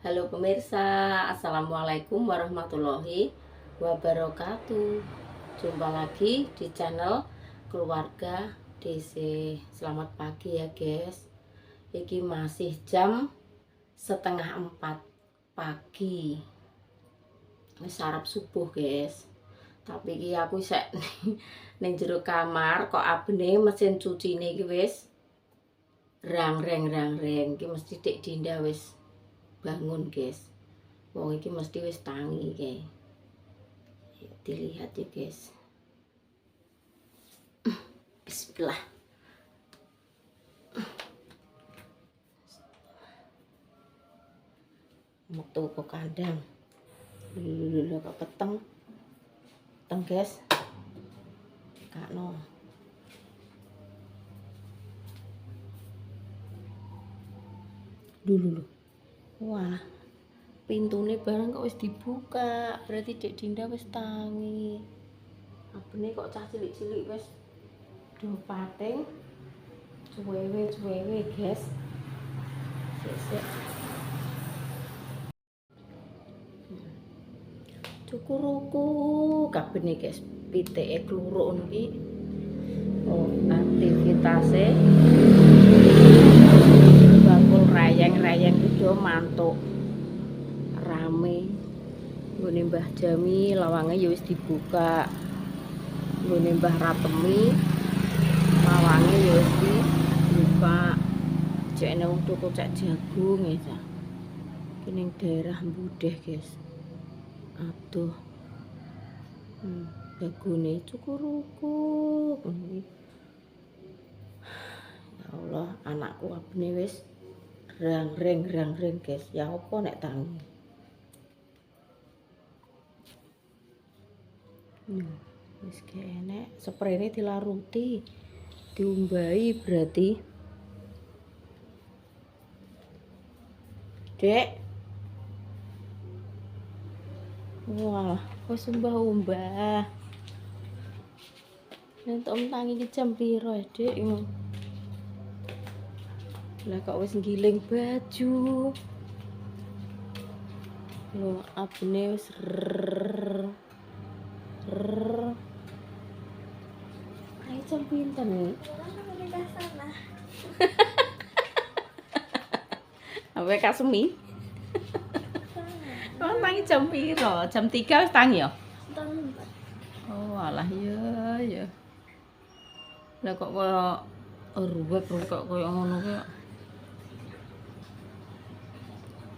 Halo pemirsa, Assalamualaikum warahmatullahi wabarakatuh. Jumpa lagi di channel Keluarga DC. Selamat pagi ya guys. Iki masih jam 3:30 pagi. Wis arep subuh guys. Tapi iki aku sek ning jero kamar kok abene mesin cucine iki wis rang-reng iki mesti Dik Dinda wis bangun guys. Wong iki mesti wis tangi kayak. Dilihat ya guys. Bismillah. Metu ke kandang. Lho kok peteng. Peteng guys. Kakno. Dulu. Wah, pintune barang kok wis dibuka, berarti Dek Dinda wis tangi. Abene kok cah cilik-cilik wis do pating. Cuwewe guys. Sik. Cukuruku kabene guys, pitike kluruk ngono iki. Oh, aktivitasnya bakul rayeng itu mantuk rame. Nggone Mbah Jami lawange ya wis dibuka. Nggone Mbah Ratemi lawange ya wis dibuka. Jekne wong tuku cek jagung ya. Iki ning daerah Mbudeh, guys. Aduh. Bagune cukuruku. Ya Allah, anakku abene wis rang-reng guys. Ya apa nek tangi. Wis kene sprene dilaruti. Diumbahi berarti. Dek. Wah, wis umbah-umbah. Nentok tangi ki jam piro, Dek? Lah kok wis ngiling baju. Loh, abene wis Ayo jam pinten nih? Apa kasemi? Kok tangi jam piro? Jam 3 wis tangi ya? Oh, alah ya. Lah kok koyo ruwet kok koyo ngono kuwi.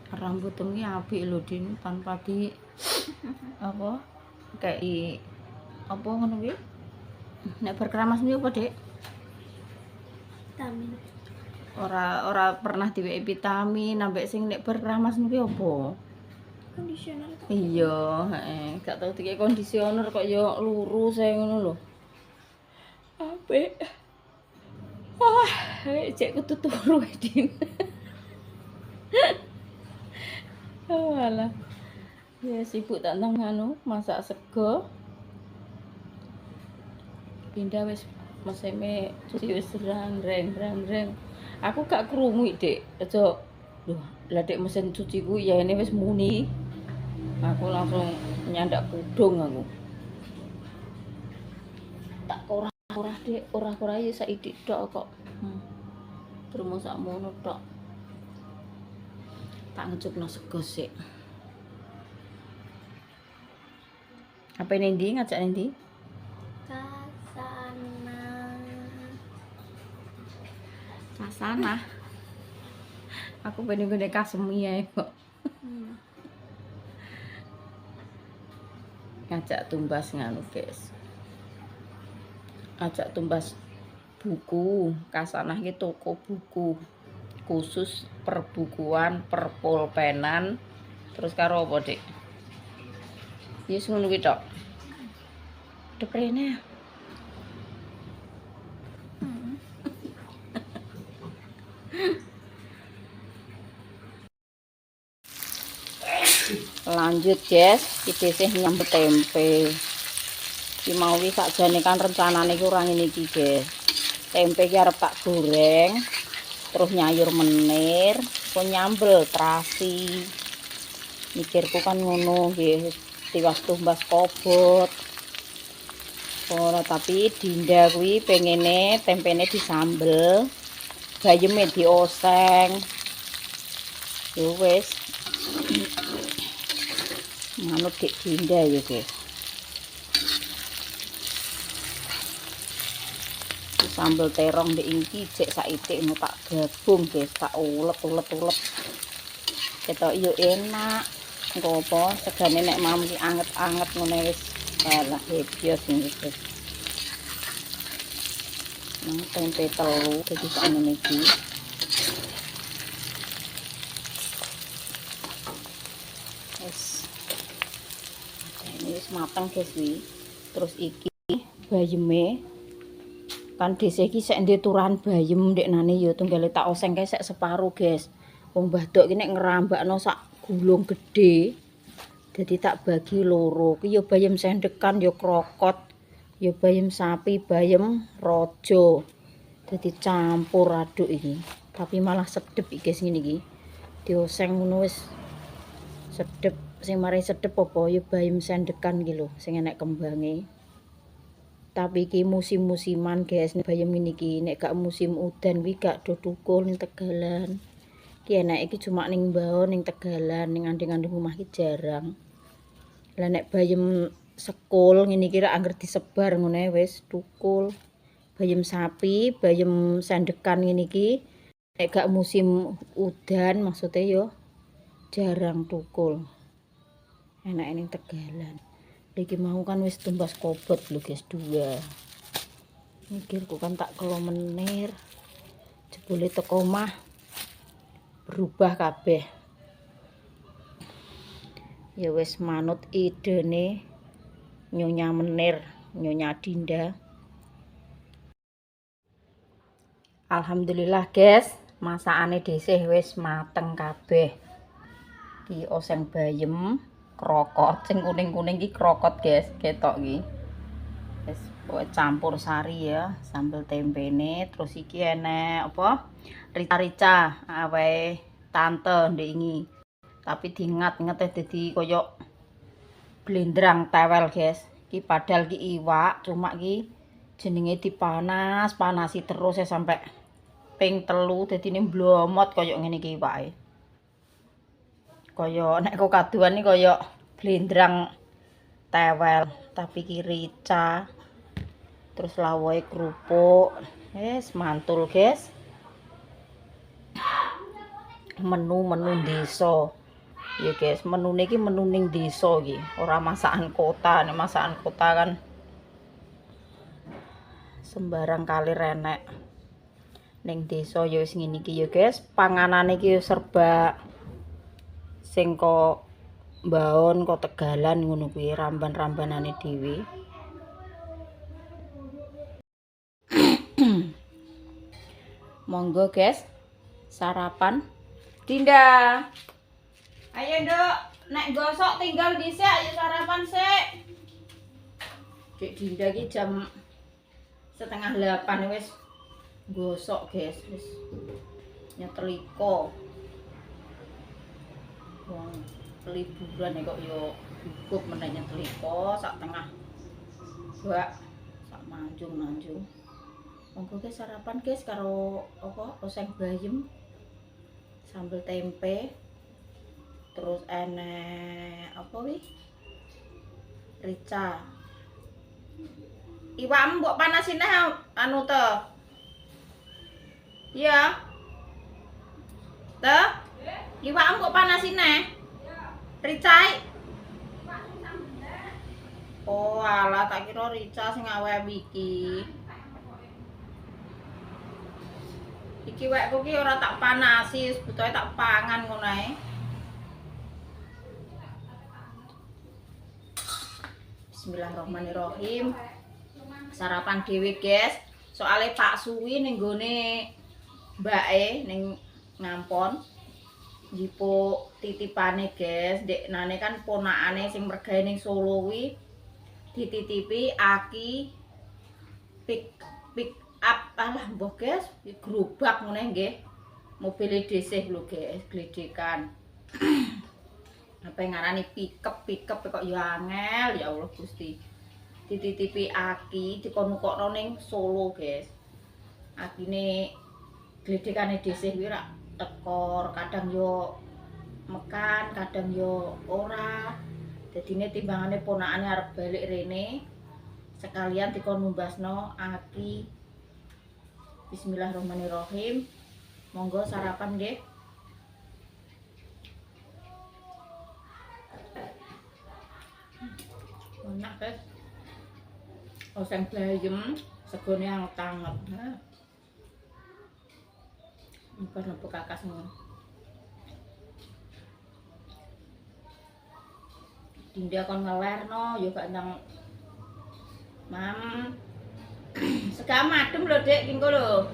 Rambut iki apik lho Din, tanpa di apa kayak apa ngono kuwi. Nek berkeramas niku apa, Dek? Vitamin. Ora pernah diweki vitamin, ambek sing nek berkeramas niku apa? Kondisioner. Iya, gak tau dikek kondisioner kok ya lurus ae ngono lho. Apik. Wah, cek kudu turu Din. Oh alah. Ya sibuk tak nang anu, masak sego. Pindah wis meseme cuci wis rang-reng. Aku gak krungu, Dek. Aja lho, lah Dek mesin cuci ku ya ini wis muni. Aku langsung nyandak kudung aku. Tak ora Dek, ora ya saiki tok kok. Terus sakmono tok. Tak ngecupno sego sik. Apa ini ndi ngajak ndi? Kasana. Aku pengen gede kasemi ae kok. Ngajak tumbas nganu, guys. Ngajak tumbas buku. Kasanah iki toko buku khusus perbukuan, perpulpenan, terus karo apa, Dik? Yes ngono kuwi tok. Deprene. Lanjut guys, iki sih nyambut tempe. Iki mau iki sakjane kan rencanane ku ora ngene iki, guys. Tempe iki arep tak goreng, terus nyayur menir, kok nyambel terasi. Mikirku kan ngono nggih, tiwas tumbas kobot. Ora, tapi Dinda kuwi pengene tempene disambel, bayeme dioseng. Yo wis. Manut Dik Dinda ya, guys. Sambel terong ndek iki jek saitik ngono tak gabung, guys, tak ulet. Ketok yo enak. Engko apa segane nek mam ki anget-anget ngene wis alah hebios iki, guys. Tempe telu dadi sak ngene iki. Ini wis mateng, guys, wi. Terus iki bayeme kan dhisik iki sek ndek turan bayem ndeknane ya tunggale tak osengke sek separuh, guys. Wong badok iki nek ngerambakno sak gulung gedhe dadi tak bagi loro. Ki ya bayem sendekan ya krokot, ya bayem sapi, bayem raja. Dadi campur aduk iki. Tapi malah sedep iki, guys, ngene iki. Dioseng ngono wis sedep. Sing mari sedep apa ya bayem sendekan iki lho sing enek kembange. Tapi iki musim-musiman, guys, bayem ngene iki. Nek gak musim udan kuwi gak do tukul ning Tegalan. Ki enek iki cuma ning Mbao ning Tegalan, ning andeng-andeng omah iki jarang. Lah nek bayem sekul ngene iki ra angger disebar ngene wis tukul. Bayem sapi, bayem sendekan ngene iki nek gak musim udan maksudnya yo jarang tukul. Enak ning Tegalan. Iki mau kan wis tumbas kobot lho, guys, 2. Mikirku kan tak kelo menir. Jebule teko omah berubah kabeh. Ya wis manut idene Nyonya Menir, Nyonya Dinda. Alhamdulillah, guys, masakane dhisik wis mateng kabeh. Ki oseng bayem krokot, sing kuning-kuning iki krokot, guys, ketok iki. Wis campur sari ya, sambel tempene, terus iki enek apa? Rica-rica awae tante ndek iki. Tapi diingat-inget dadi koyo blendrang tewel, guys. Iki padahal ki iwak, cuma ki jenenge dipanas-panasi terus ya sampai ping 3 dadine blomot koyo ngene iki iwake. Kaya nek kokaduan iki kaya blendrang tewel, tapi ki rica. Terus lawoe kerupuk. Wis mantul, guys. Menu-menu desa. Ya, guys, menune iki menu ning desa iki, ora masakan kota. Nek masakan kota kan sembarang kali renek. Ning desa ya wis ngene iki ya, guys. Panganane iki serba sing kok Mbaon kok Tegalan ngono kuwi, ramban-rambanane dhewe. Monggo, guys, sarapan. Dinda, ayo Nduk, nek gosok tinggal dhisik, ayo sarapan sik. Dik Dinda iki jam 7:30 wis gosok, guys, wis nyetrika. Wong liburan kok yo cukup meneh nyetrika sak tengah bak sak manjung-manjung. Monggo, guys, sarapan, guys, karo apa oseng bayem sambel tempe. Terus enek apa wi? Rica. Iwakmu mbok panasin anu to. Iya. Toh? Iwakmu mbok panasin Ricai. Oh, alah tak kira rica sing awake iki. Iki wekku ki ora tak panasi, butuhe tak pangan ngono ae. Bismillahirrahmanirrahim. Sarapan dhewe, guys. Soale Pak Suwi ning gone mbake ning Ngampon. Jipuk titipane, guys. Ndeknane kan ponakane sing mergawe ning Solo kuwi dititipi aki pick up alah mbah, guys, gerobak ngene nggih. Mobil dhisik lho, guys, gledekan. apa yang ngarani pikep kok ya angel ya Allah Gusti. Dititipi Aki dikonukokno ning Solo, guys. Akine gledekane dhisik kuwi rak tekor, kadang yo mekan, kadang yo ora. Dadine timbangane ponakane arep balik rene. Sekalian dikon numbasno Aki. Bismillahirrahmanirrahim. Monggo sarapan nggih. Enak, guys. Oseng bayem, segone anget-anget. Nah. Nempel kakas ngono. Dinda kon ngelerno yo gak ndang Mam. Sega madem lho, Dik, kengko lho.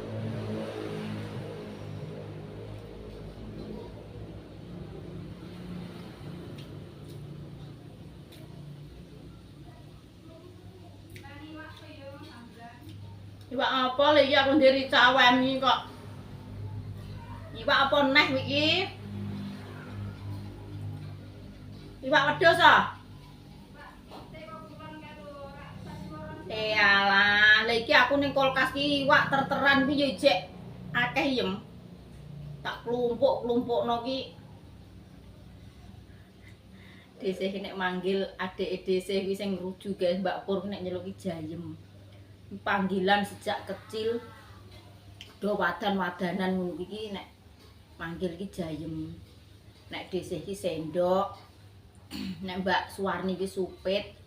Iwak apa lho iki aku ndiri cawen iki kok. Iwak apa neh iki? Iwak wedhus ah. Alah, lha iki aku ning kulkas iki iwak terteran iki yo jek akeh yem. Tak klumpuk-klumpukno ki. Dhisik nek manggil adik dhisik kuwi sing ruju guys, Mbak Pur nek nyeluki jayem. Panggilan sejak kecil do wadan-wadanan ngono iki nek manggil iki jayem. Nek dhisik iki sendok. Nek Mbak Suwarni iki supit.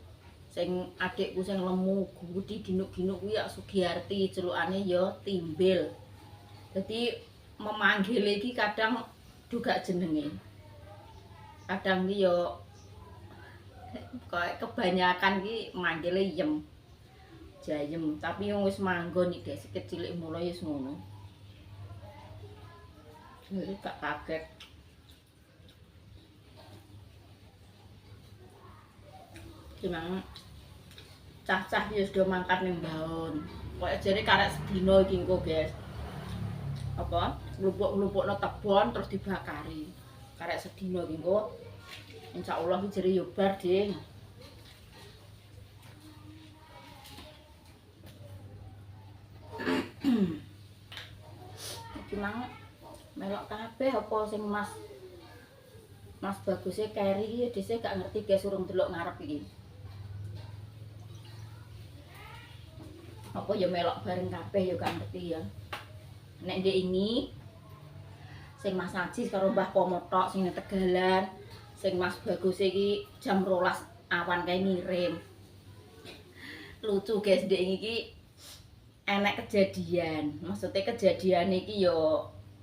Sing adikku sing lemu gudi ginuk-ginuk kuwi ya Sugiyarti, celukane ya Timbil. Jadi memanggil iki kadang juga jenenge. Kadang iki ya kok kebanyakan iki manggile yem. Jayem, tapi yang wis manggon iki guys, kecilik mulai wis ngono. Jadi gak kaget. Gimana? Cah-cah ya sudah mangkat ning baon. Kok jare karek sedina iki engko, guys. Apa? Nglumpuk-nglumpukno tebon terus dibakari. Karek sedina iki engko. Insyaallah iki jare yo bar, Ding. Gimana? Melok kabeh apa sing Mas Bagusnya keri iki dhisik gak ngerti guys, urung delok ngarep iki. Apa ya melok bareng kabeh ya gak ngerti ya. Nek ndek ini sing Mas Najis karo Mbah Pomo tok sing Tegalan, sing Mas Bagus iki jam 12 awan kae ngirim. Lucu guys, ndek iki enek kejadian. Maksudnya kejadian iki ya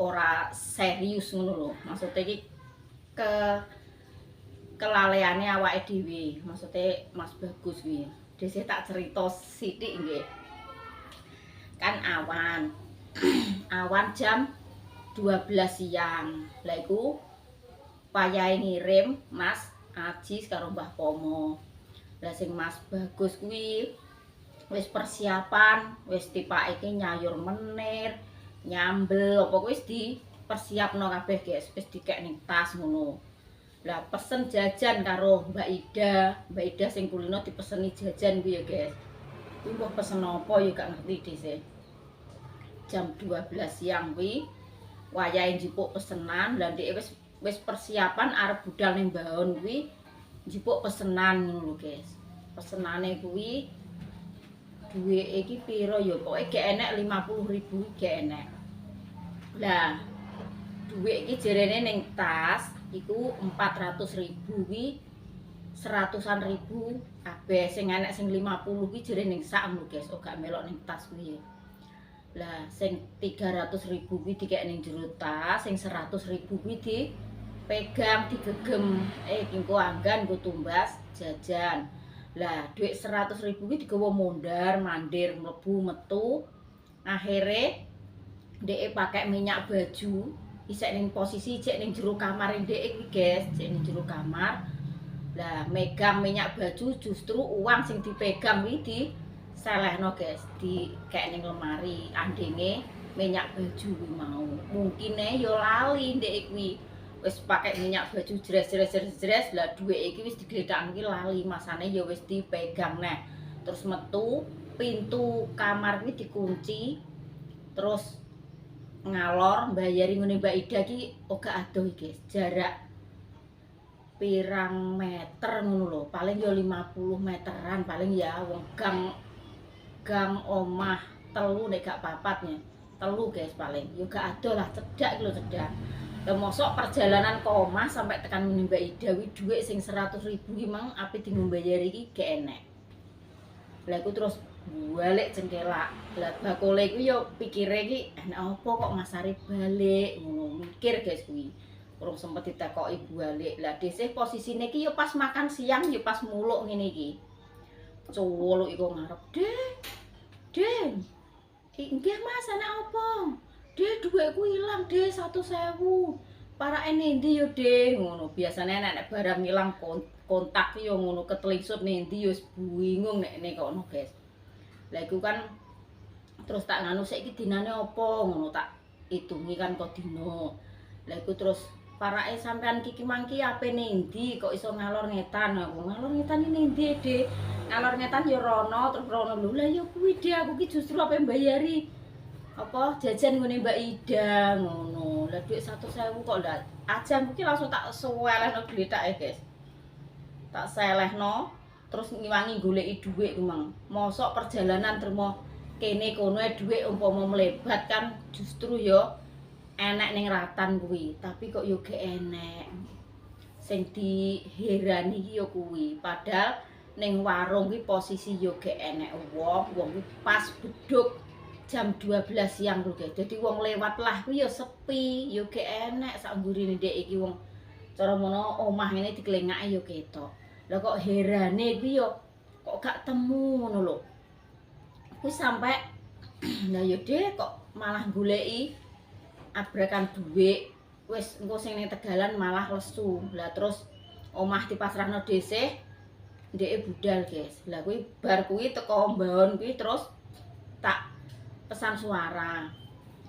ora serius ngono lho. Maksudnya iki kelaleane awake dhewe. Maksudnya Mas Bagus kuwi. Dhisik tak cerita sithik nggih. Kan awan awan jam 12 siang lah iku payahe ngirim Mas Ajis karo Mbah Pomo. Lah sing Mas Bagus kuwi wis persiapan, wis dipake nyayur menir, nyambel apa kuwi wis dipersiapno kabeh guys, wis dikek ning tas ngono. Lah pesen jajan karo Mbak Ida sing kulino dipeseni jajan kuwi ya guys. Kuwi mbok pesen apa ya gak ngerti dhisik. Jam 12 siang kuwi wayahe njupuk pesenan, lah ndek wis persiapan arep budal ning baon kuwi njupuk pesenan ngono lho guys. Pesenane kuwi duwe iki pira ya pokoke gek enek 50.000 gek enek. Lah duwe iki jerene ning tas iku 400.000 kuwi 100-an ribu kabeh, sing enek sing 50 kuwi jere ning sak lho guys, ora melok ning tas kuwi. Lah sing 300.000 kuwi dikek ning jero tas, sing 100.000 kuwi dipegang digegem engko anggan nggo tumbas jajan. Lah dhuwit 100.000 kuwi digawa mondar mandir mlebu metu. Akhire ndeke pakai minyak baju isek ning posisi cek ning jero kamar ndeke kuwi guys, cek ning jero kamar. Lah megang minyak baju justru uang sing dipegang kuwi diselehno guys, dikek ning lemari andenge minyak baju kuwi mau. Mungkine ya lali ndek kuwi wis pakai minyak baju jres lah duwe iki wis digledhak iki lali masane ya wis dipegang neh terus metu pintu kamar kuwi dikunci terus ngalor mbayari ngene Mbak Ida ki ora adoh iki jarak pirang meter ngono lho paling ya 50 meteran paling ya wong gang omah telu nek gak papatnya telu guys paling ya gak adoh lah cedak iki lho cedak lah mosok perjalanan ke omah sampai tekan Mbak Ida wi dhuwit sing 100.000 ki mang ape dienggo mbayar iki gak enek. Lah aku terus balik cengkelak. Lah bakule iku yo pikire iki enak apa kok Mas Arif balik ngono mikir guys kuwi. Urung sempet ditakoki balik. Lah dhisik posisine iki yo pas makan siang yo pas muluk ngene iki. Culuk iku ngarep, "Dek. Nggih Mas, enak apa?" "Dek, dhuwitku ilang, Dek, 1.000. Parake nendi yo, Dek?" Ngono. Biasane nek barang ilang kontak yo ngono ketelingsut nendi yo bingung nek kono, guys. Lah iku kan terus tak nganu saiki dinane apa ngono tak itungi kan kok dina. Lah iku terus parake sampean kiki mangki ape nendi kok iso ngalor ngetan. Aku ngalor ngetan nendi, Dek? Ngalor ngetan yo rono terus rono lho. Lah yo kuwi Dek, aku ki justru ape mbayari apa jajan ngene Mbak Ida ngono. Lah dhuwit 100.000 kok lah ajanku ki langsung tak suwelehno glethake guys. Tak selehno terus ngiwangi goleki dhuwit ku mang. Mosok perjalanan termo kene kono dhuwit umpama mlebat kan justru yo enek ning ratan kuwi, tapi kok yo gak enek. Sing diherani iki yo kuwi, padahal ning warung ki posisi yo gak enek wong kuwi pas beduk jam 12 siang lho guys. Dadi wong lewat lah kuwi ya sepi, ya gak enek sak mburine ndek iki wong. Cara mono omah ngene dikelengake ya ketok. Lah kok herane kuwi ya kok gak temu ngono lho. Kuwi sampe lah ya Dek kok malah goleki abrakan dhuwit. Wis engko sing ning Tegalan malah lesu. Lah terus omah dipasrahno dhisik ndeke budal guys. Lah kuwi bar kuwi teko mbahon kuwi terus tak pesan suara.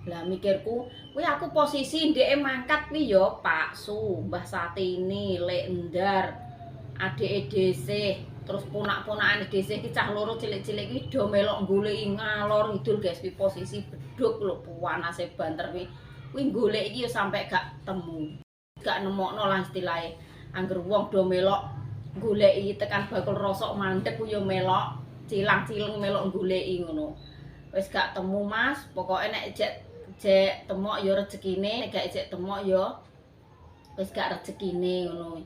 Lah mikirku, kuwi aku posisi ndeke mangkat kuwi ya Pak Su, Mbah Satini, Lek Endar, adike dhisik, terus ponak-ponakane dhisik iki cah loro cilik-cilik iki do melok goleki ngalor ngidul guys, kuwi posisi beduk lho panase banter kuwi. Kuwi golek iki ya sampe gak temu. Gak nemokno lah istilahe. Angger wong do melok goleki tekan bakul rosok mandeg ku ya melok cilang-ciling melok goleki ngono. Wis gak temu Mas, pokoke nek jek temok ya rezekine, nek gak jek temok ya wis gak rezekine ngono.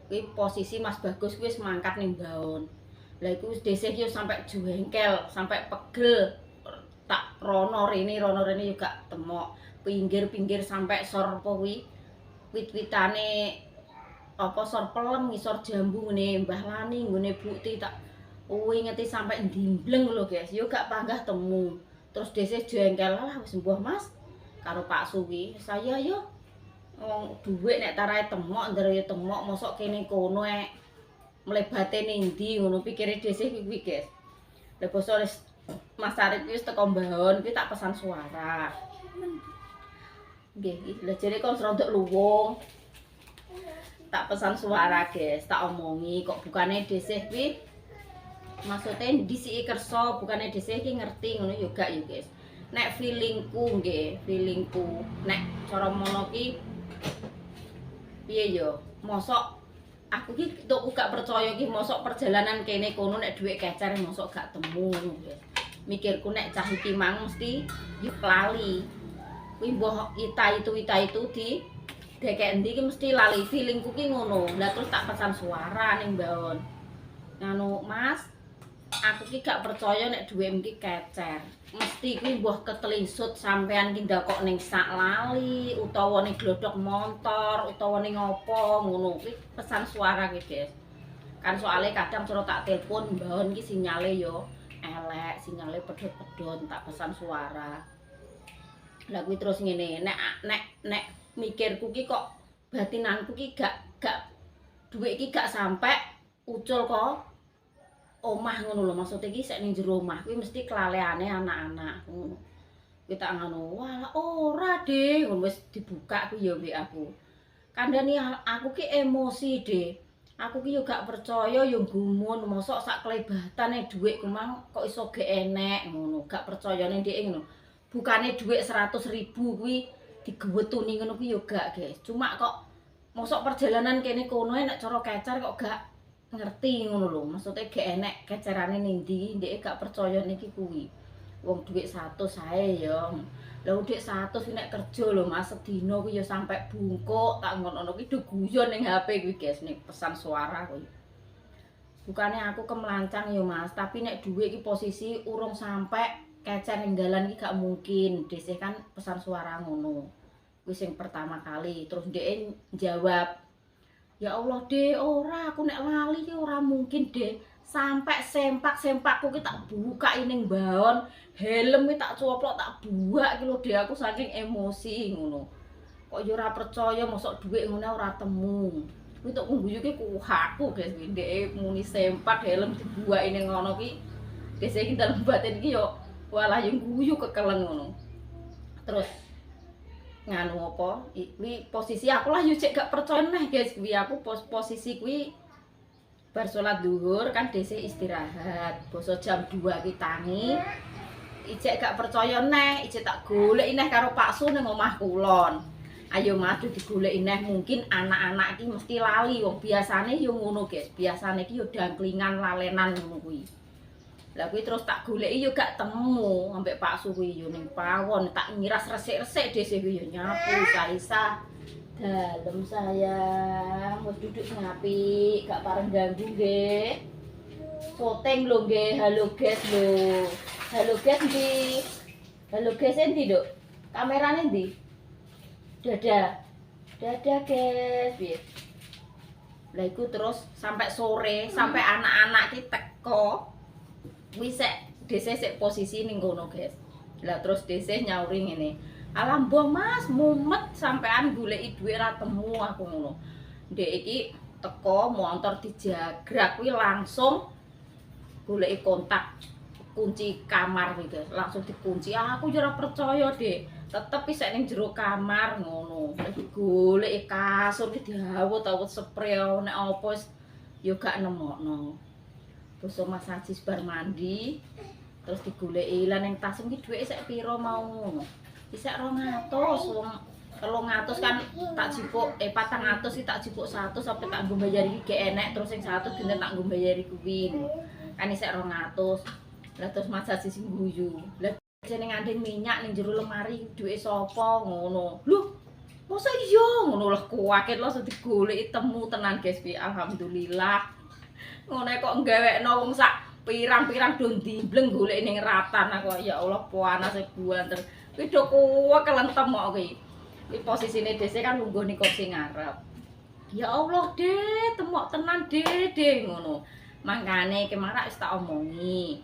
Kuwi posisi Mas Bagus kuwi wis mangkat ning Baon. Lah iku wis dhisik ya sampe jengkel, sampe pegel. Tak rono rene yo gak temok. Pinggir-pinggir sampe sor apa kuwi. Wit-witane apa sor pelem ngisor jambu ngene Mbah Lani nggone Bukti tak ngeti sampai ndimbleng lho guys, yo gak panggah temu. Terus dhisik jengkel lah wis mbuh Mas karo Pak Suwi. Saya yo wong dhuwit nek tarahe temok ndere yo temok mosok kene kono mlebate nendi ngono pikire dhisik kuwi guys. Lah basa Mas Arif wis teko mbahon kuwi tak pesan suara. Nggih, lha jare kon rodok luwung. Tak pesan suara guys, tak omongi kok bukane dhisik kuwi maksudnya disiki kerso bukannya dhisik iki ngerti ngono yo gak yo guys. Nek feelingku nggih, feelingku nek cara mono ki piye yo, mosok aku ki tok gak percaya ki mosok perjalanan kene kono nek dhuwit kecer mosok gak temu ngono guys. Mikirku nek cah iki mang mesti yo lali. Kuwi mbah ita itu di dekek endi ki mesti lali, feelingku ki ngono. Lah terus tak pesan suara ning Baon. Nganu Mas, aku ki gak percaya nek dhuwit iki kecer. Mesti kuwi mbah ketelingsut sampean ki ndakok ning sak lali utawa ning glodok motor utawa ning apa ngono. Kuwi pesan suara ki, Guys. Kan soalnya kadang cara tak telepon mbahon ki sinyale yo elek, sinyale pedhot-pedhot, tak pesan suara. Lah kuwi terus ngene, nek mikirku ki kok batinanku ki gak dhuwit ki gak sampe ucul kok omah ngono lho, maksudnya iki sik ning jero omah kuwi mesti kelaleane anak-anak ngono. Kuwi tak ngono, walah ora Dek, wis dibuka kuwi ya WA aku. Kandhani aku ki emosi, Dek. Aku ki yo gak percaya yo gumun, mosok sak klebatane dhuwit kumang kok iso gek enek ngono. Gak percayane dhek ngono. Bukane dhuwit 100.000 kuwi digewetuni ngono kuwi yo gak, guys. Cuma kok mosok perjalanan kene kono nek cara kecer kok gak ngerti ngono lho. Maksudnya gak enek kecerane ning ndi, ndek gak percaya niki kuwi. Wong dhuwit 100 ae yo. Lah dhuwit 100 nek kerja lho Mas, sedina kuwi ya sampe bungkuk tak ngono kuwi do guyon ning HP kuwi guys, ning pesan suara kuwi. Bukane aku kemlancang ya Mas, tapi nek dhuwit iki posisi urung sampe kecer ning dalan iki gak mungkin. Dhisik kan pesan suara ngono. Kuwi sing pertama kali, terus dhek jawab, "Ya Allah, Dek, ora aku nek lali ki ora mungkin, Dek. Sampai sempak-sempakku ki tak buka ning baon, helm ki tak coplok tak buak ki lho Dek, aku saking emosi ngono. Kok yo ora percaya mosok dhuwit ngene ora temu. Kuwi tok ngguyu ki aku guys, Dek muni sempak helm dibuaki ning ngono ki. Dhisik iki dalem batin ki yo walah yo guyu kekeleng ngono. Terus nganu apa? Iki posisi aku lah yo cek gak percaya neh guys, kuwi aku posisi kuwi bar salat zuhur kan dhisik istirahat. Basa jam 2 ki tangi. Ijek gak percaya neh, ijek tak goleki neh karo Pak Su ning omah kulon. Ayo Mas digoleki neh, mungkin anak-anak iki mesti lali wong biasane yo ngono, guys. Biasane iki yo dangklingan lalenan ngono kuwi. Lah kuwi terus tak goleki yo gak temu ambek Pak Su kuwi yo ning pawon, tak ngiras resik-resik dhisik kuwi yo nyapu Salisa. Dalem sayang, mau duduk ngapi, gak pareng ganggu nggih. Syuting lho nggih, halo guys lho. Halo guys ndi? Halo guys endi, Duk? Kamerane ndi? Dadah. Dadah guys, piye? Lah iku terus sampai sore, sampai anak-anak ki teko. Kuwi dhisik posisi ning kono, guys. Lah terus dhisik nyauri ngene. Alah mbah Mas, mumet sampean goleki dhuwit ra temu aku ngono. Ndek iki teko montor dijagrak kuwi langsung goleki kontak kunci kamar kuwi guys. Langsung dikunci. Aku yo ora percaya, Dek. Tetep isek ning jero kamar ngono. Digoleki kasur ki diawut-awut spray nek apa wis yo gak nemokno. Terus Mas Ajis bar mandi terus digoleki lan ning tas iki dhuwit isek pira mau ngono. Isek 200 wong 300 kan tak jipuk 400 iki tak jipuk 100 sampai tak nggo bayar iki gek enek terus sing 100 dinten tak nggo bayar kuwi. Kan isek 200. Lah terus Mas Ajis sing guyu. Lah jeneng ngandeng minyak ning jero lemari dhuwit sapa ngono. Lho, masa iya ngono lah kuwaket lho digoleki temu tenan guys. Alhamdulillah. Ngono kok nggawekno wong sak pirang-pirang do ndimbleng golek ning ratan aku ya Allah panase buanter. Kuwi do kuwek kelentem kok kuwi. Iki posisine dhisik kan lungguh ning kursi ngarep. Ya Allah, Dek, temok tenan, Dek, ngono. Mangkane kemarak wis tak omongi.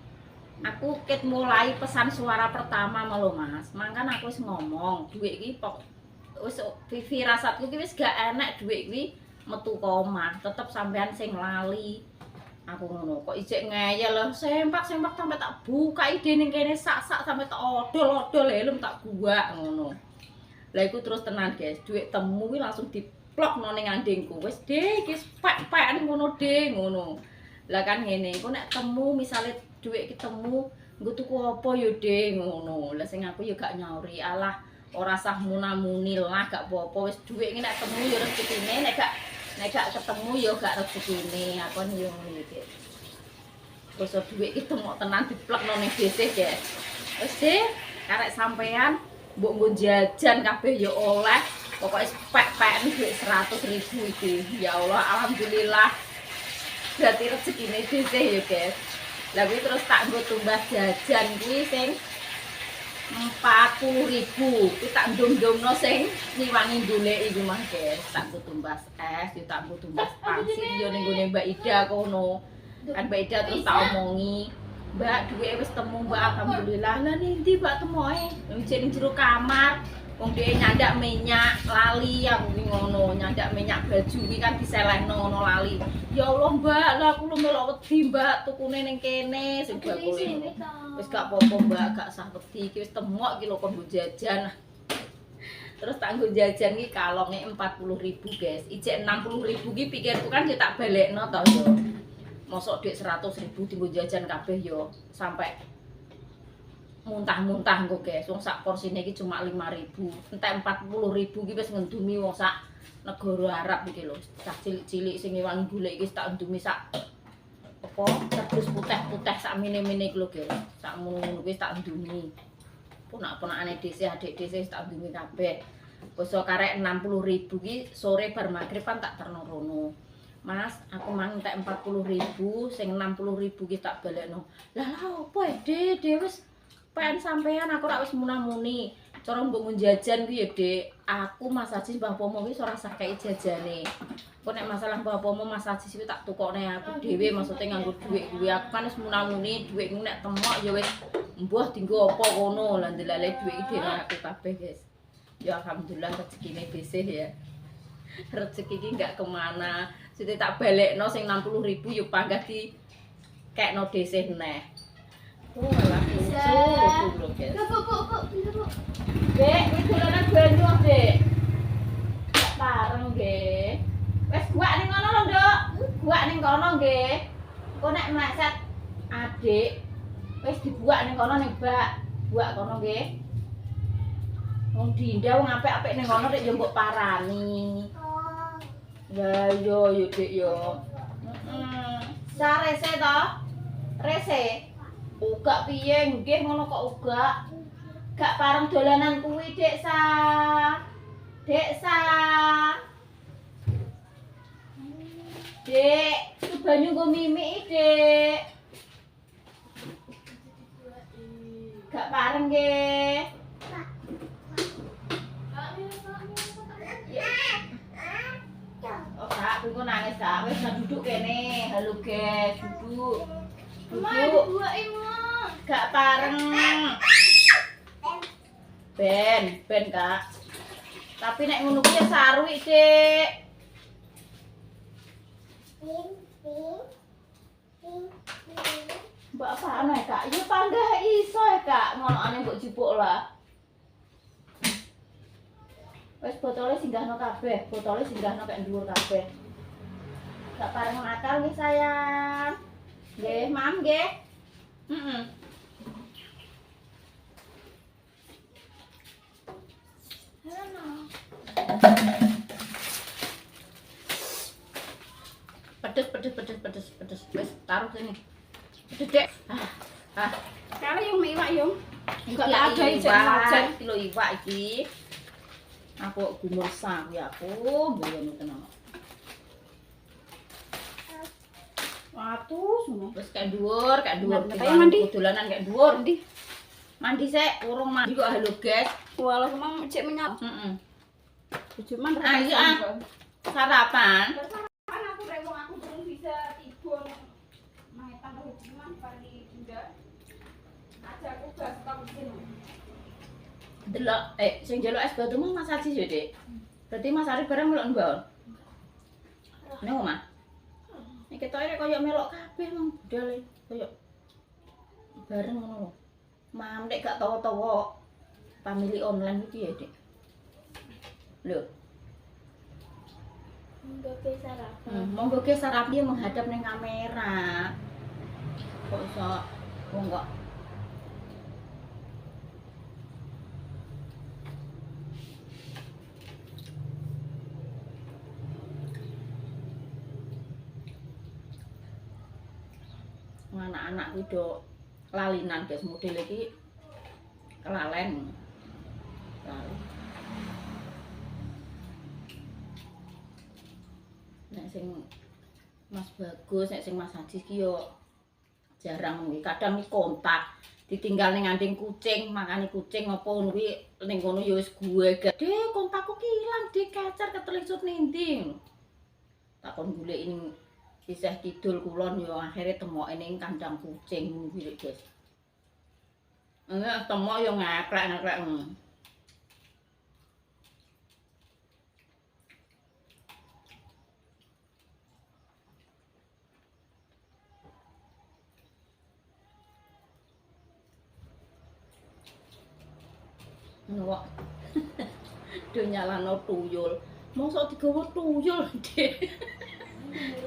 Aku ket mulai pesan suara pertama malu Mas. Mangkan aku wis ngomong, dhuwit iki wis firasatku iki wis gak enek dhuwit kuwi metu omah, tetep sampean sing lali. Aku ngono kok ijek ngeyel lho, sempak-sempak sampe tak buka ide ning kene sak-sak sampe tak odol-odol helm tak buak ngono. Lah iku terus tenan guys, dhuwit temu kuwi langsung diplokno ning andengku. Wis Dek, iki pek-pek ngono Dek, ngono. Lah kan ngene, iku nek temu misale dhuwit iki temu, nggo tuku apa ya Dek ngono. Lah sing aku ya gak nyauri, alah ora sah munamuni lah gak apa-apa wis dhuwit iki nek temu ya rezekine, nek gak ketemu ya gak rezekine. Aku yo ngene iki. Terus dhuwit iki temok tenan diplekno ning DC, guys. Wis Dek, karek sampean mbok nggo jajan kabeh ya oleh. Pokoke pek-pek dhuwit 100.000 iki. Ya Allah, alhamdulillah. Berarti rezekine DC ya, guys. Lah kuwi terus tak nggo tumbas jajan kuwi sing 40.000. Kuwi tak ndom-ndomno sing niwangi goleki iku mah, guys. Tak nggo tumbas es, yo tak nggo tumbas pangsit yo ning gone Mbak Ida kono. Kan Mbak Ida terus tak omongi, "Mbak, duwe wis temu, Mbak, alhamdulillah." Lah ndi Mbak temoke? Ning jero kamar. Wong dhewe nyandak minyak lali aku ki ngono, nyandak minyak baju ki kan diselehno ngono lali. Ya Allah, Mbak, lah aku lu melok wedi, Mbak, tukune ning kene sing bakule. Wis gak apa-apa, Mbak, gak sah wedi iki wis temok iki lho kon jajan. Terus tanggo jajan ki kalonge 40.000, guys. Ijek 60.000 ki pikirku kan yo tak balekno to yo. Mosok dhuwit 100.000 dienggo jajan kabeh yo sampai muntah-muntah engko, guys. Wong sak porsine iki cuma 5.000. Entek 40.000 ki wis ngendumi wong sak negara Arab iki lho. Cah cilik-cilik sing ngewangi golek iki tak ndumi sak apa terus putih-putih sak mene-mene iki lho, guys. Sak ngono kuwi tak ndumi. Ponak-ponakane dhisik, adik dhisik tak ndumi kabeh. Basa karek 60.000 ki sore bar magrib kan tak terno rono. Mas, aku mang entek 40.000, sing 60.000 ki tak balekno. Lah opo Dek? Dek wis pengen sampean aku ora wis munah-muni. Cara mbok jajan ku ya, Dek. Aku Mas Ajis Mbah Pomo wis ora usah kei jajane. Kok nek masalah Mbah Pomo Mas Ajis ku tak tukokne aku dhewe maksudnya nganggo dhuwit kuwi. Aku kan wis munah-muni dhuwit nek temok ya wis mbuh dienggo apa kono. Lah ndelale dhuwit iki dhewe aku kabeh, guys. Ya alhamdulillah rezekine besih ya. Rezeki iki enggak kemana. Siti tak balekno sing 60.000 yo panggah di kekno desih neh. Oh, alah lucu, guys. Dek, iki dolanan banyu, Dek. Tak pareng nggih. Wis buak ning kono lho, Nduk. Buak ning kono nggih. Engko nek mleset adik wis dibuak ning kono ning bak. Buak kono nggih. Wong Dinda wong apik-apik ning kono nek yo mbok parani. Ya yo Dek yo. Sarese to? Rese. Uga piye nggih ngono kok uga. Gak pareng dolanan kuwi, Dek Sa. Dek Sa. Dek, ku banyu nggo mimik, Dek. Gak pareng nggih. Oh, Kak, kuwi nangis, Kak. Wis duduk kene. Halo, guys, duduk. Duduk. Gak pareng. Ben, Kak. Tapi nek ngono kuwi ya sarwi, Dik. Mbak apaan ya, Kak? Ya panggah iso ya, Kak. Ngono ane mbok jupuk lah. Wis botole singgahno kabeh, botole singgahno kek dhuwur kabeh. Gak pareng nakal nih, sayang. Nggih, Mam nggih. Heeh. Pedes. Wes taruh sini. Pedes, Dek. Kalau yang iwak yung enggak Iki ada iwak, kilo iwak iki. Aku gumur sang ya aku, mboyo tenan. Waduh, semua. Wes kek dhuwur. Kayak mandi. Dolanan kek dhuwur. Mandi. Mandi sik, urung mandi kok halo, guys. Walah, emang cek menyat. Heeh. Cuman Ayo, sarapan. Kan aku rewong aku belum bisa tidur. Main tambah cuman pagi juga. Aja aku gas tak sini. Delok, sing njaluk es batu mah Mas Ajis ya, Dik. Berarti Mas Arif bareng melok mbon. Ning omah. Nek ketoke koyo melok kabeh mong budal koyo bareng ngono lho. Mam nek gak tawa-tawa pamili online iki ya, Dik. Lho, Enggak bisa sarapan. monggo ke sarapi menghadap ning kamera. Kok iso monggo. Anak-anak kuwi do lalinan, guys. Model iki kelalen. Lali. Nek sing Mas Bagus, nek sing Mas Ajis ki yo jarang kuwi. Kadang iki kontak ditinggal ning nganding kucing, makane kucing apa ngono kuwi ning kono ya wis gue. Dek, kontakku ki ilang, Dek, kecer ketelingsut nindi. Takon golek ning sisih kidul kulon yo akhire temoke ning kandang kucing ngono kuwi, guys. Temok yo ngeklek-ngeklek. Ngono kok. do nyalano tuyul. Mosok digawa tuyul, Dik.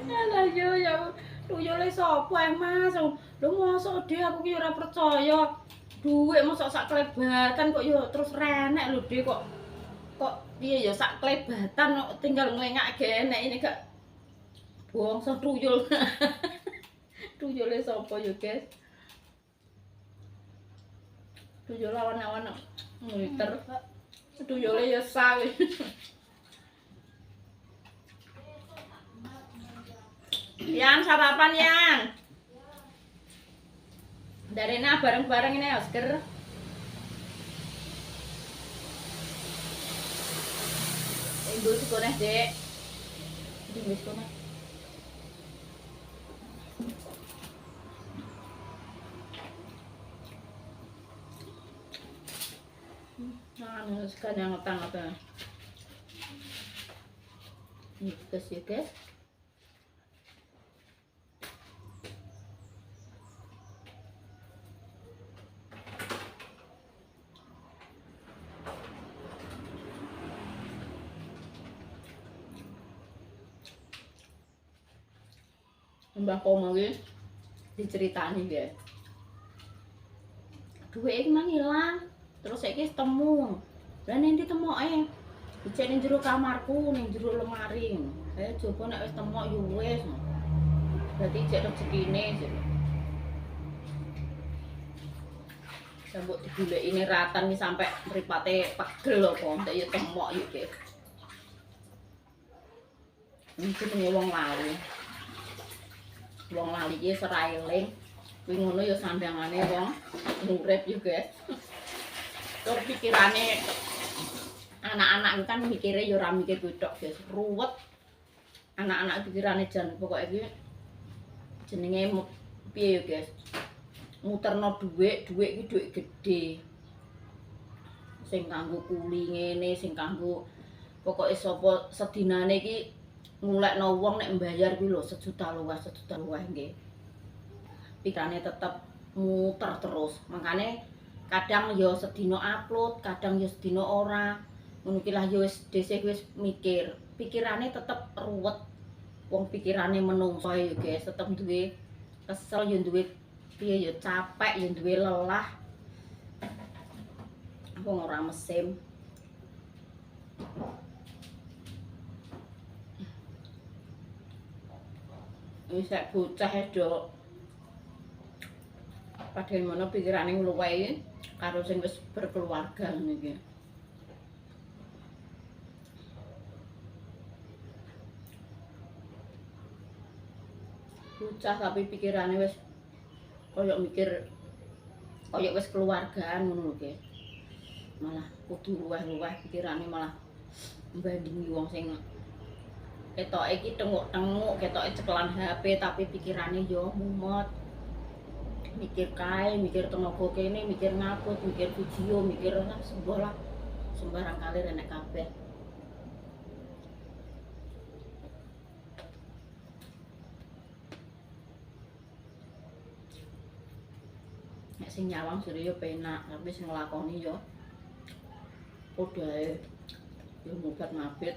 Alah yo ya tuyule sapa Mas? Lho mosok Dik aku ki ora percaya. Duit mosok sak klebatan kok yo terus renek lho Dik kok piye ya sak klebatan kok tinggal nglengak genek ini gak bongso tuyul. Tuyule sapa yo, Guys? Tuyul lawan-lawan liter. Tuyule ya sawi. Yang sarapan yang. Darena bareng-bareng ini Oscar. Ibu sekolah Dek. Ibu sekolah. Nah, sekarang yang ngotang-ngotang. Ini guys ya guys. Mbah Komo iki diceritani guys. Duwe iki mang ilang. Terus saiki temu. Lah ning ditemoke. Dicek ning jero kamarku, ning jero lemari. Coba nek wis temok yo wis. Berarti cek rezekine sih. Sambut digoleki ini ratan iki sampai mripate pegel apa ndak yo temok yo guys. Iki jenenge wong lali. Wong lali iki ora eling. Kuwi ngono ya sandangane wong urip yo guys. Tur pikirane anak-anak kan mikire ya ora mikir kuwi tok guys. Ruwet. Anak-anak pikirane jan pokoke iki jenenge piye yo guys. Muterno dhuwit iki dhuwit gedhe. Sing kanggo kuli ngene, sing kanggo pokoke sapa sedinane iki ngulekno wong nek mbayar kuwi lho 1 juta luwih nggih. Pikirane tetep muter terus. Makane kadang ya sedina upload, kadang ya sedina ora. Ngono ki lah ya wis dhisik wis mikir. Pikirane tetep ruwet. Wong pikirane menungso ya guys, tetep duwe kesel ya duwe piye ya capek ya duwe lelah. Wong ora mesim. Wis sak bocah do padahal mana pikirane ngluwehi karo sing wis berkeluarga niki. Bocah tapi pikirane wis koyo mikir koyo wis keluargaan ngono lho, guys. Malah kudu luweh-luweh pikirane malah mbandingi wong sing ketoke iki tenguk-tenguk, ketoke cekelan HP tapi pikirane yo mumet. Mikir kae, mikir tenaga kene, mikir ngaput, mikir video, mikir lah sembarang sembarang kali renek kabeh. Nek sing nyawang jare yo penak, tapi sing nglakoni yo podae yo mubat-mabit.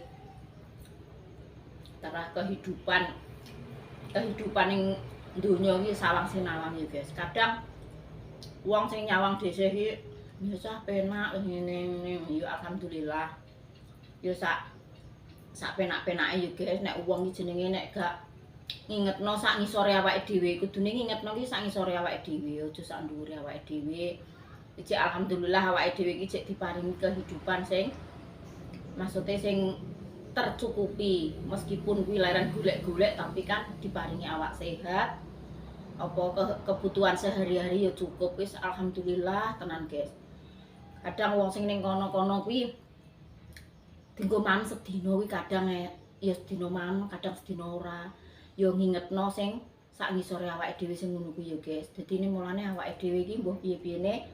Tarah kehidupan ning dunia iki sawang sinawang ya guys. Kadang wong sing nyawang dhisik iki biasa penak ngene ya alhamdulillah. Ya sak penak-penake ya guys. Nek wong iki jenenge nek gak ngingetno sak ngisore awake dhewe, kudune ngingetno iki sak ngisore awake dhewe, aja sak dhuwure awake dhewe. Iki alhamdulillah awake dhewe iki cek diparingi kehidupan sing maksudnya sing tercukupi, meskipun kuwi leren golek-golek tapi kan diparingi awak sehat. Apa kebutuhan sehari-hari ya cukup wis alhamdulillah tenan guys. Kadang wong sing ning kono-kono kuwi dienggo mangan sedina kuwi kadang ya sedina mangan, kadang sedina ora. Ya ngingetno sing sak ngisore awake dhewe sing ngono kuwi ya guys. Dadi ini mulane awake dhewe iki mbuh piye-piyene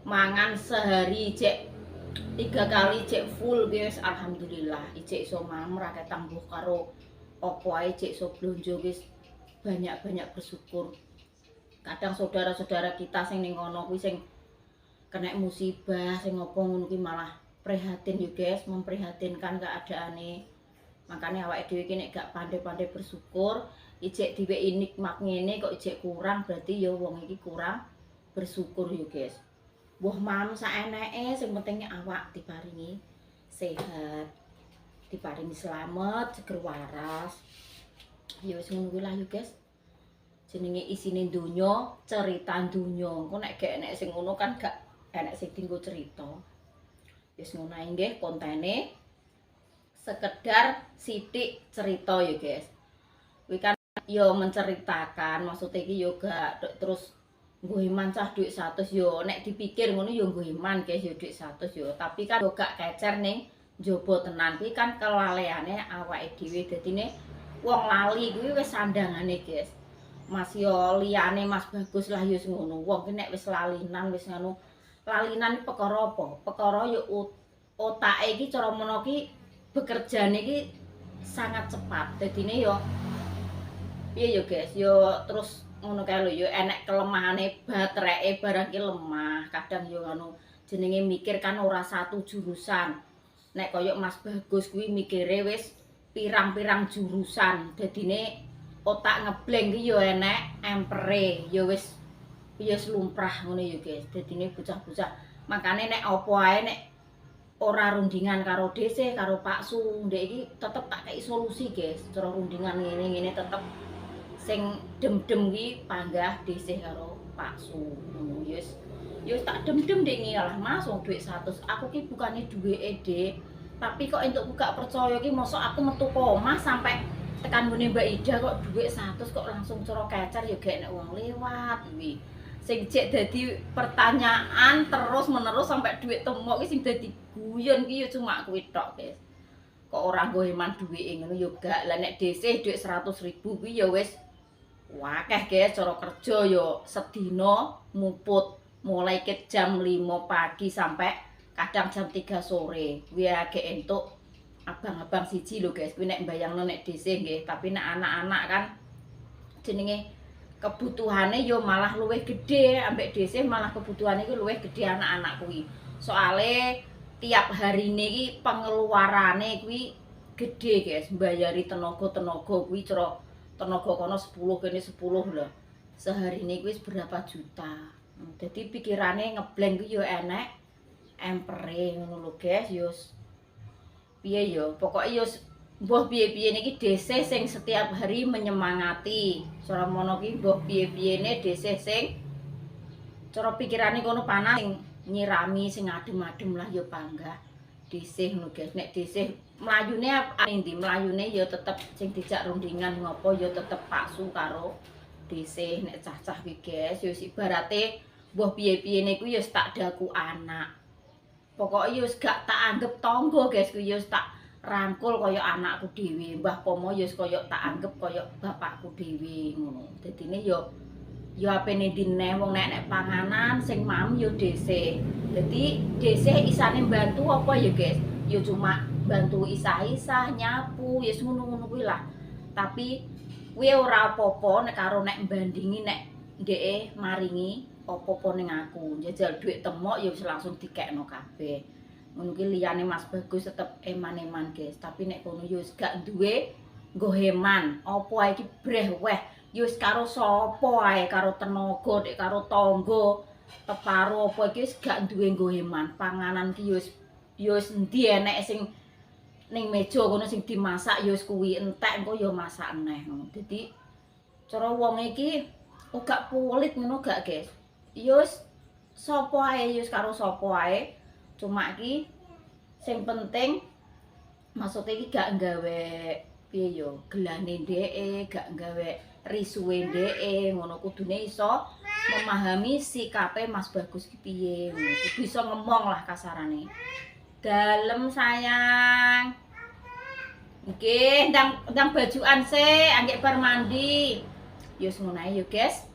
mangan sehari cek 3 kali cek full guys, alhamdulillah. Cek iso mamur akeh tambuh karo apa ae cek iso blonjo guys. Banyak-banyak bersyukur. Kadang saudara-saudara kita sing ning kono kuwi sing kena musibah sing apa ngono ki malah prihatin yo guys, memprihatinkan keadaane. Makanya awake dhewe iki nek gak pandai-pandai bersyukur, ijek diweki nikmat ngene kok ijek kurang, berarti ya wong iki kurang bersyukur yo guys. Mbuh mam saeneke sing penting awak diparingi sehat, diparingi selamat, seger waras. Ya wis ngono kuwi lah yo guys. Jenenge isine donya, cerita donya. Engko nek gak enek sing ngono kan gak enek sing dienggo cerita. Wis ngono ae nggih kontene. Sekedar sithik cerita ya guys. Kuwi kan yo menceritakan, maksudnya iki yo gak terus nggo iman cah dhuwit 100 yo nek dipikir ngono yo nggo iman guys yo dhuwit 100 yo, tapi kan yo gak kecer ning njaba tenan. Kuwi kan kelaleane awake dhewe, dadine wong lali kuwi wis sandangane guys. Mas yo liyane Mas Bagus lah yo ngono. Wong ki nek wis lalinan wis ngono, lalinan perkara apa? Perkara yo otake iki cara mono ki bekerjane iki sangat cepat. Dadine yo piye yo guys, yo terus ngono kae lho yo enek kelemahane bateraie barang ki lemah. Kadang yo ngono jenenge mikir kan ora satu jurusan. Nek koyo Mas Bagus kuwi mikire wis pirang-pirang jurusan. Dadine otak ngebleng ki yo enek empere, yo wis lumrah ngono yo guys. Dadine bocah-bocah makane nek apa ae nek ora rundingan karo DC karo Pak Su, ndek iki tetep tak kei solusi guys. Cara rundingan ngene-ngene tetep sing dem-dem ki panggah DC karo Pak Su. Yes. Yo tak dem-dem ndek ngalah Mas wong dhuwit 100. Aku ki bukane duweke, Dik. Tapi kok entuk gak percaya ki mosok aku metu omah sampai tekan ngene Mbak Ida kok dhuwit 100 kok langsung cara kecer ya gak enek wong lewat kuwi. Sing jek dadi pertanyaan terus menerus sampai dhuwit temok ki sing dadi guyon ki ya cuma kuwi tok, guys. Kok ora nggo heman dhuwike ngono ya gak. Lah nek DC dhuwit 100.000 kuwi ya wis wakeh guys, cara kerja ya sedina muput mulai ke jam 5 pagi sampai kadang jam 3 sore. Kuwi agek entuk abang-abang siji lho guys. Kuwi nek mbayangno nek DC nggih, tapi nek anak-anak kan jenenge kebutuhane yo malah luwih gede ambek DC, malah kebutuhane iki luwih gede anak-anak kuwi. Soale tiap harine iki pengeluarane kuwi gede guys, mbayari tenaga kuwi cara tenaga kono 10 kene 10 lho. Seharine kuwi berapa juta. Jadi pikirane ngebleng kuwi yo enek empere ngono lho guys, yo piye yo, pokoke yo mbah piye-piye niki DC sing setiap hari menyemangati. Cara mono ki mbah piye-piyene DC sing cara pikirane kono panas sing nyirami sing adem-adem lah ya panggah DC ngono guys. Nek DC mlayune ning ndi mlayune ya tetep sing dijak rundingan ngopo ya tetep Pak Su karo DC. Nek cah-cah ki guys ya ibarate mbah piye-piyene ku ya tak daku anak. Pokoke ya gak tak anggap tangga guys, ku ya tak rangkul kaya anakku dhewe. Mbah Pomo ya kaya tak anggap kaya bapakku dhewe ngono. Dadine ya apene dine wong nek panganan sing mam ya DC. Dadi DC isane mbantu apa ya guys? Ya cuma bantu isah-isah, nyapu, ya ngono-ngono kuwi lah. Tapi kuwi ora apa-apa nek karo nek mbandingi nek ndeke maringi apa-apa ning aku. Njajal dhuwit temok ya wis langsung dikekno kabeh. Ngono ki liyane Mas Bagus tetep eman-eman guys, tapi nek kono yo wis gak duwe nggo heman. Apa ae iki breh weh, yo wis karo sapa ae, karo tenaga, nek karo tangga, teparo apa iki wis gak duwe nggo heman. Panganan ki yo wis endi enek sing ning meja kono sing dimasak yo wis kuwi, entek engko yo masak neh ngono. Dadi cara wong iki gak pulit ngono gak guys. Yo wis sapa ae, yo wis karo sapa ae. Cuma iki sing penting maksudnya iki gak nggawe piye yo gelane ndeke, gak nggawe risuwe ndeke, ngono kudune iso memahami sikape Mas Bagus ki piye, kudu iso ngomong lah kasarane. Dalem sayang. Nggih, ndang bajukan sik, anggek bar mandi. Yo ngono ae yo guys.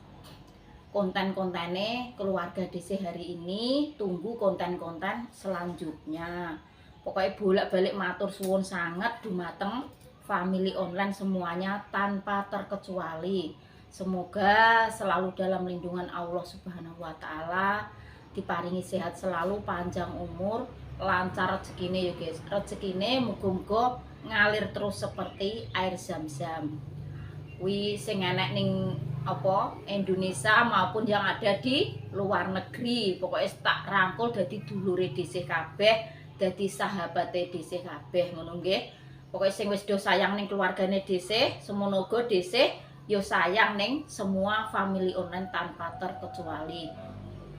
Konten-kontene keluarga DC hari ini, tunggu konten-konten selanjutnya. Pokoknya bolak-balik matur suwun sangat dumateng family online semuanya tanpa terkecuali. Semoga selalu dalam lindungan Allah Subhanahu wa taala, diparingi sehat selalu, panjang umur, lancar rezekine ya guys. Rezekine muga-muga ngalir terus seperti air zam-zam. Kuwi sing enek ning Indonesia maupun yang ada di luar negeri. Pokoknya tak rangkul dadi dulure dhisik kabeh, dadi sahabate dhisik kabeh ngono nggih. Pokoknya sing wis do sayang ning keluargane dhisik, semono uga dhisik yo sayang ning semua family online tanpa terkecuali.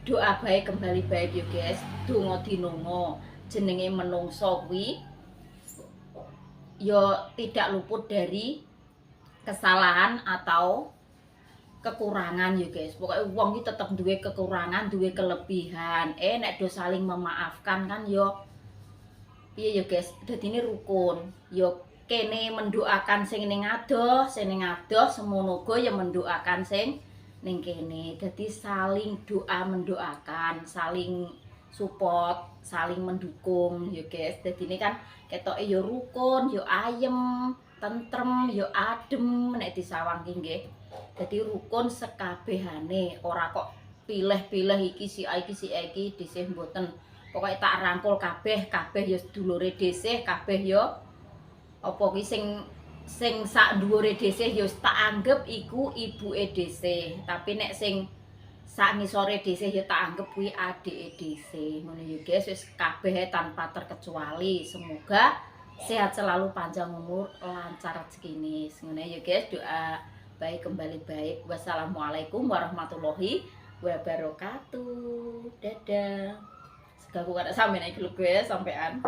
Doa baik kembali baik yo guys. Donga dinonga. Jenenge menungso kuwi yo tidak luput dari kesalahan atau kekurangan ya guys. Pokoknya wong iki tetep duwe kekurangan, duwe kelebihan. Nek do saling memaafkan kan yo piye ya guys, dadine rukun. Yo kene mendoakan sing ning adoh, semono uga ya mendoakan sing ning kene. Dadi saling doa mendoakan, saling support, saling mendukung ya guys. Dadine kan ketoke yo rukun, yo ayem, tentrem, yo adem nek disawangke nggih. Jadi rukun sekabehane, ora kok pilih-pilih iki si iki dhisik mboten. Pokoke tak rangkul kabeh ya sedulure dhisik, kabeh ya apa ki sing sak dhuwure dhisik ya tak anggap iku ibuke dhisik. Tapi nek sing sak ngisore dhisik ya tak anggap kuwi adike dhisik. Ngono ya guys, wis kabeh tanpa terkecuali. Semoga sehat selalu, panjang umur, lancar rezekine. Ngono ya guys, doa baik kembali baik. Wassalamualaikum warahmatullahi wabarakatuh. Dadah. Segaku kada sampe nek gue sampean.